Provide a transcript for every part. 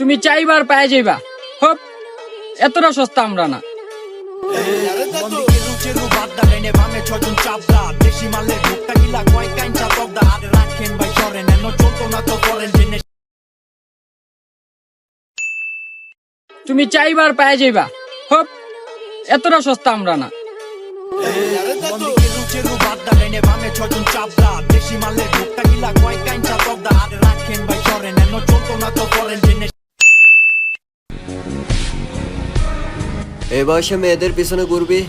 তুমি চাইবার পায়ে যাইবা। হোপ, এতটা সস্তা আমরা না। তুমি চাইবার পায়ে যাইবা। হোপ, এতটা সস্তা আমরা না। এই বয়সে মেয়েদের পিছনে ঘুরবি,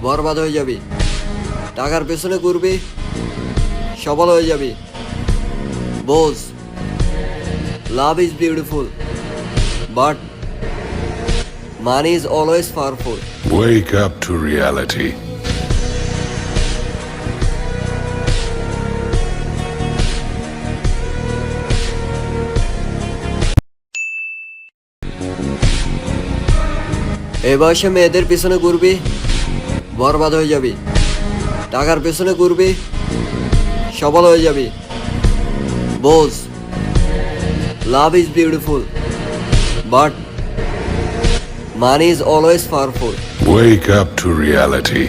বরবাদ হয়ে যাবি। টাকার পেছনে ঘুরবি, সবল হয়ে যাবি। বোঝ, love is beautiful, but money is always powerful. Wake up to reality. এই বয়সে মেয়েদের পিছনে ঘুরবি, বরবাদ হয়ে যাবি। টাকার পেছনে ঘুরবি, সবল হয়ে যাবি। বোঝ, love is beautiful, but money is always powerful. Wake up to reality.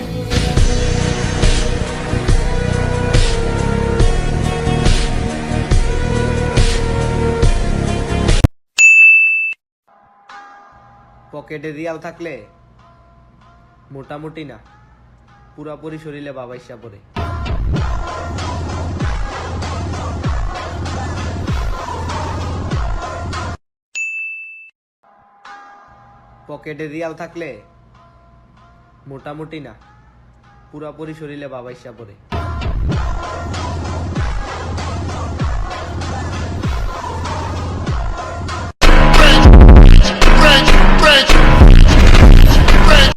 পকেটে রিয়াল থাকলে মোটামুটি না, পুরাপুরি শরীরে বাবাইসা পড়ে। পকেটে রিয়াল থাকলে মোটামুটি না, পুরাপুরি শরীরে বাবাইসা পড়ে।